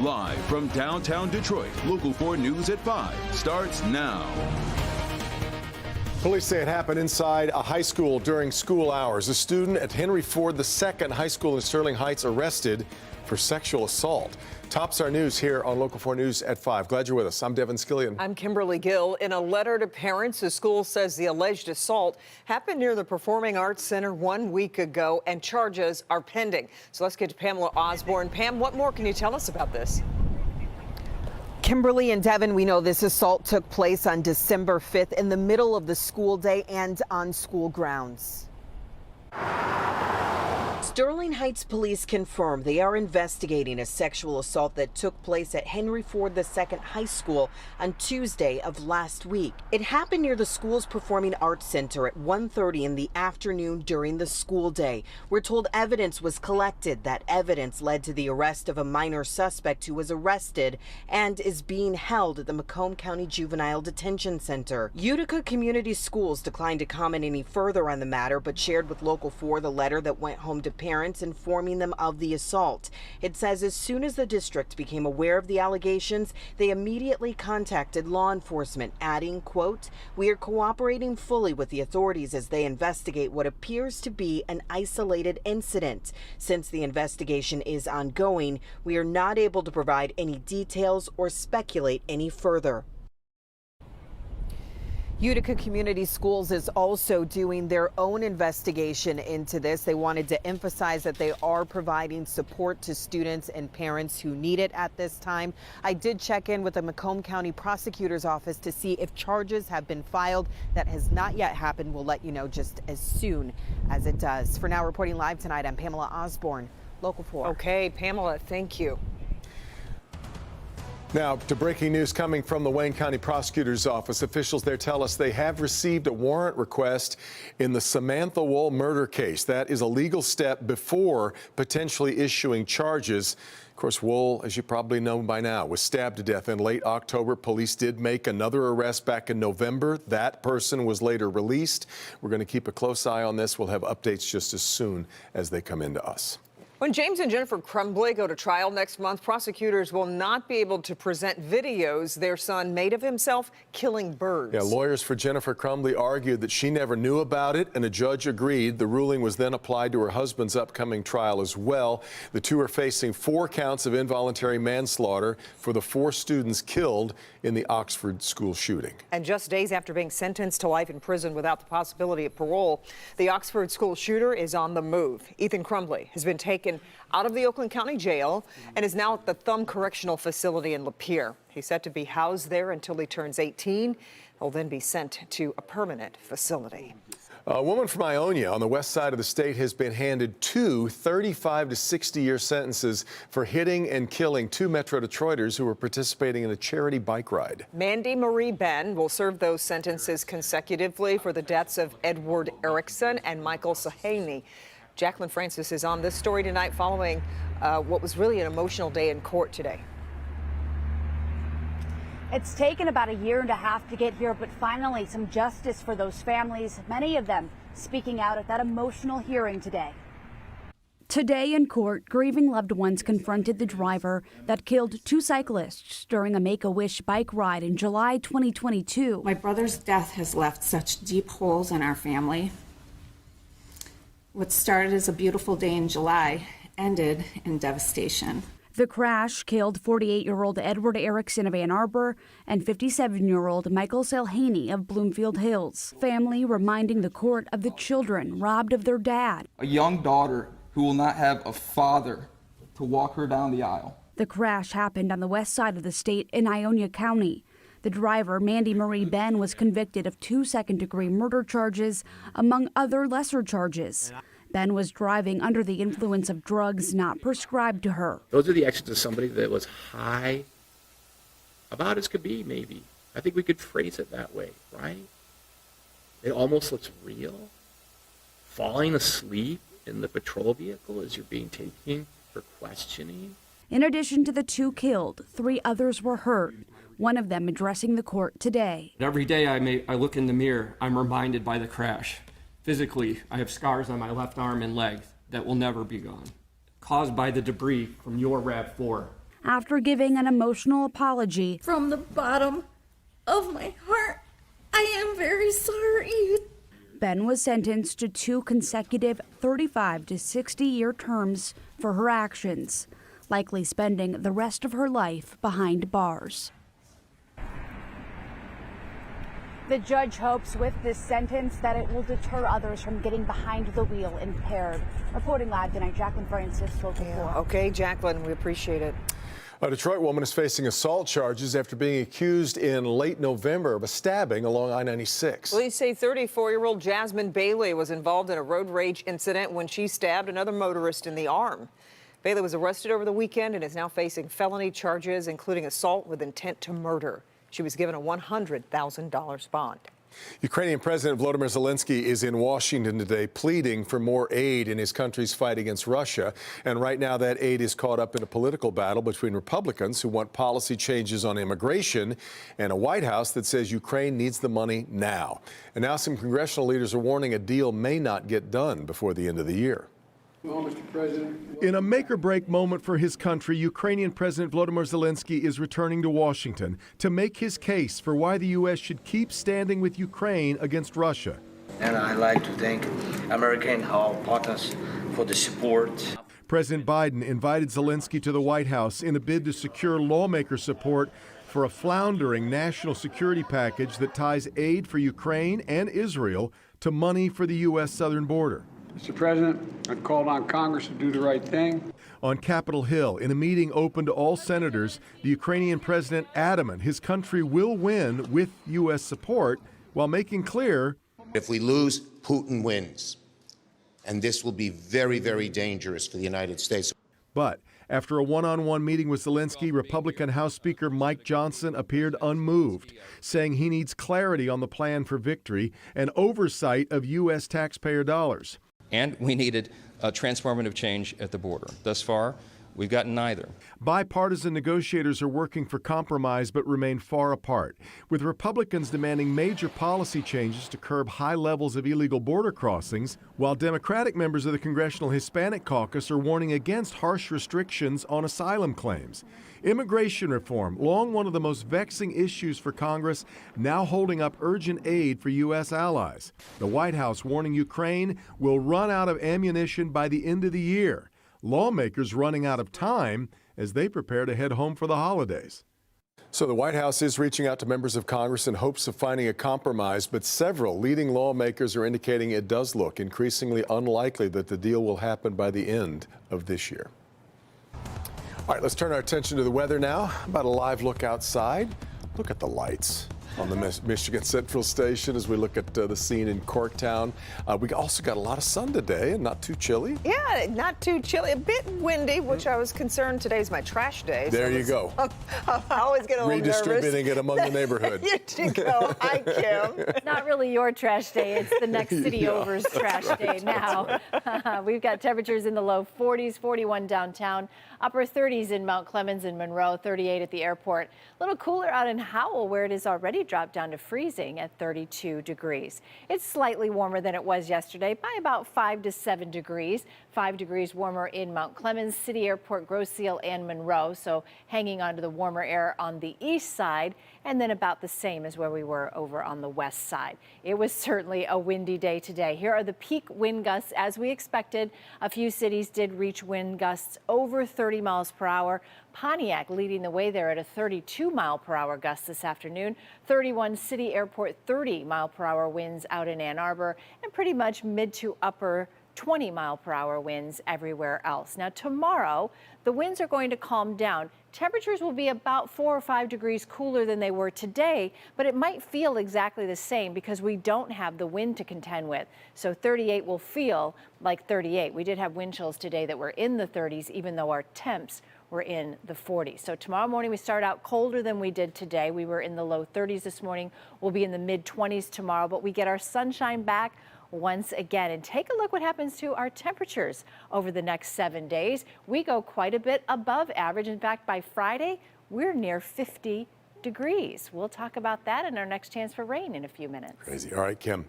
Live from downtown Detroit, Local 4 News at 5 starts now. Police say it happened inside a high school during school hours. A student at Henry Ford II High School in Sterling Heights arrested for sexual assault. Tops our news here on Local 4 News at 5. Glad you're with us. I'm Devin Skillian. I'm Kimberly Gill. In a letter to parents, the school says the alleged assault happened near the Performing Arts Center 1 week ago, and charges are pending. So let's get to Pamela Osborne. Pam, what more can you tell us about this? Kimberly and Devin, we know this assault took place on December 5th in the middle of the school day and on school grounds. Sterling Heights police confirm they are investigating a sexual assault that took place at Henry Ford II High School on Tuesday of last week. It happened near the school's Performing Arts Center at 1:30 in the afternoon during the school day. We're told evidence was collected. That evidence led to the arrest of a minor suspect who was arrested and is being held at the Macomb County Juvenile Detention Center. Utica Community Schools declined to comment any further on the matter, but shared with Local 4 the letter that went home to parents informing them of the assault. It says as soon as the district became aware of the allegations, they immediately contacted law enforcement, adding, quote, "We are cooperating fully with the authorities as they investigate what appears to be an isolated incident. Since the investigation is ongoing, we are not able to provide any details or speculate any further." Utica Community Schools is also doing their own investigation into this. They wanted to emphasize that they are providing support to students and parents who need it at this time. I did check in with the Macomb County Prosecutor's Office to see if charges have been filed. That has not yet happened. We'll let you know just as soon as it does. For now, reporting live tonight, I'm Pamela Osborne, Local 4. Okay, Pamela, thank you. Now to breaking news coming from the Wayne County Prosecutor's Office. Officials there tell us they have received a warrant request in the Samantha Wall murder case. That is a legal step before potentially issuing charges. Of course, Wall, as you probably know by now, was stabbed to death in late October. Police did make another arrest back in November. That person was later released. We're going to keep a close eye on this. We'll have updates just as soon as they come into us. When James and Jennifer Crumbley go to trial next month, prosecutors will not be able to present videos their son made of himself killing birds. Yeah, lawyers for Jennifer Crumbley argued that she never knew about it, and a judge agreed. The ruling was then applied to her husband's upcoming trial as well. The two are facing 4 counts of involuntary manslaughter for the 4 students killed in the Oxford school shooting. And just days after being sentenced to life in prison without the possibility of parole, the Oxford school shooter is on the move. Ethan Crumbley has been taken out of the Oakland County Jail and is now at the Thumb Correctional Facility in Lapeer. He's set to be housed there until he turns 18. He'll then be sent to a permanent facility. A woman from Ionia on the west side of the state has been handed 2 35 to 60-year sentences for hitting and killing 2 Metro Detroiters who were participating in a charity bike ride. Mandy Marie Ben will serve those sentences consecutively for the deaths of Edward Erickson and Michael Sahaney. Jacqueline Francis is on this story tonight following what was really an emotional day in court today. It's taken about 1.5 years to get here, but finally some justice for those families, many of them speaking out at that emotional hearing today. Today in court, grieving loved ones confronted the driver that killed 2 cyclists during a Make-A-Wish bike ride in July 2022. My brother's death has left such deep holes in our family. What started as a beautiful day in July ended in devastation. The crash killed 48-year-old Edward Erickson of Ann Arbor and 57-year-old Michael Sahaney of Bloomfield Hills. Family reminding the court of the children robbed of their dad. A young daughter who will not have a father to walk her down the aisle. The crash happened on the west side of the state in Ionia County. The driver, Mandy Marie Ben, was convicted of 2 second-degree murder charges, among other lesser charges. Ben was driving under the influence of drugs not prescribed to her. Those are the actions of somebody that was high, about as could be, maybe. I think we could phrase it that way, right? It almost looks real. Falling asleep in the patrol vehicle as you're being taken for questioning. In addition to the 2 killed, 3 others were hurt, one of them addressing the court today. Every day I look in the mirror, I'm reminded by the crash. Physically, I have scars on my left arm and leg that will never be gone, caused by the debris from your RAV4. after giving an emotional apology. From the bottom of my heart, I am very sorry. Ben was sentenced to 2 consecutive 35 to 60-year terms for her actions, likely spending the rest of her life behind bars. The judge hopes with this sentence that it will deter others from getting behind the wheel impaired. Reporting live tonight, Jacqueline Francis, Local 4. Okay, Jacqueline, we appreciate it. A Detroit woman is facing assault charges after being accused in late November of a stabbing along I-96. Police say 34-year-old Jasmine Bailey was involved in a road rage incident when she stabbed another motorist in the arm. Bailey was arrested over the weekend and is now facing felony charges, including assault with intent to murder. She was given a $100,000 bond. Ukrainian President Volodymyr Zelensky is in Washington today pleading for more aid in his country's fight against Russia. And right now that aid is caught up in a political battle between Republicans who want policy changes on immigration and a White House that says Ukraine needs the money now. And now some congressional leaders are warning a deal may not get done before the end of the year. Well, Mr. President. In a make-or-break moment for his country, Ukrainian President Volodymyr Zelensky is returning to Washington to make his case for why the U.S. should keep standing with Ukraine against Russia. And I'd like to thank American partners for the support. President Biden invited Zelensky to the White House in a bid to secure lawmaker support for a floundering national security package that ties aid for Ukraine and Israel to money for the U.S. southern border. Mr. President, I've called on Congress to do the right thing. On Capitol Hill, in a meeting open to all senators, the Ukrainian president adamant his country will win with U.S. support, while making clear, if we lose, Putin wins. And this will be very, very dangerous for the United States. But after a one-on-one meeting with Zelensky, Republican House Speaker Mike Johnson appeared unmoved, saying he needs clarity on the plan for victory and oversight of U.S. taxpayer dollars. And we needed a transformative change at the border. Thus far, we've gotten neither. Bipartisan negotiators are working for compromise but remain far apart, with Republicans demanding major policy changes to curb high levels of illegal border crossings, while Democratic members of the Congressional Hispanic Caucus are warning against harsh restrictions on asylum claims. Immigration reform, long one of the most vexing issues for Congress, now holding up urgent aid for U.S. allies. The White House warning Ukraine will run out of ammunition by the end of the year. Lawmakers running out of time as they prepare to head home for the holidays. So the White House is reaching out to members of Congress in hopes of finding a compromise, but several leading lawmakers are indicating it does look increasingly unlikely that the deal will happen by the end of this year. All right, let's turn our attention to the weather now. How about a live look outside? Look at the lights on the Michigan Central Station as we look at the scene in Corktown. We also got a lot of sun today and not too chilly. Yeah, not too chilly. A bit windy, which I was concerned. Today's my trash day. There you go. I always get a little nervous. Redistributing it among the neighborhood. You go. Hi, Kim. It's not really your trash day. It's the next city over's trash day now. We've got temperatures in the low 40s, 41 downtown, upper 30s in Mount Clemens and Monroe, 38 at the airport. A little cooler out in Howell, where it is already dropped down to freezing at 32 degrees. It's slightly warmer than it was yesterday by about 5 to 7 degrees. 5 degrees warmer in Mount Clemens, City Airport, Grosse Ile, and Monroe. So hanging on to the warmer air on the east side, and then about the same as where we were over on the west side. It was certainly a windy day today. Here are the peak wind gusts as we expected. A few cities did reach wind gusts over 30 miles per hour. Pontiac leading the way there at a 32 mile per hour gust this afternoon. 31 City Airport, 30 mile per hour winds out in Ann Arbor, and pretty much mid to upper 20 mile per hour winds everywhere else. Now tomorrow, the winds are going to calm down. Temperatures will be about 4 or 5 degrees cooler than they were today, but it might feel exactly the same because we don't have the wind to contend with. So 38 will feel like 38. We did have wind chills today that were in the 30s, even though our temps were in the 40s. So tomorrow morning we start out colder than we did today. We were in the low 30s this morning. We'll be in the mid 20s tomorrow, but we get our sunshine back once again. And take a look what happens to our temperatures over the next 7 days. We go quite a bit above average. In fact, by Friday, we're near 50 degrees. We'll talk about that in our next chance for rain in a few minutes. Crazy. All right, Kim.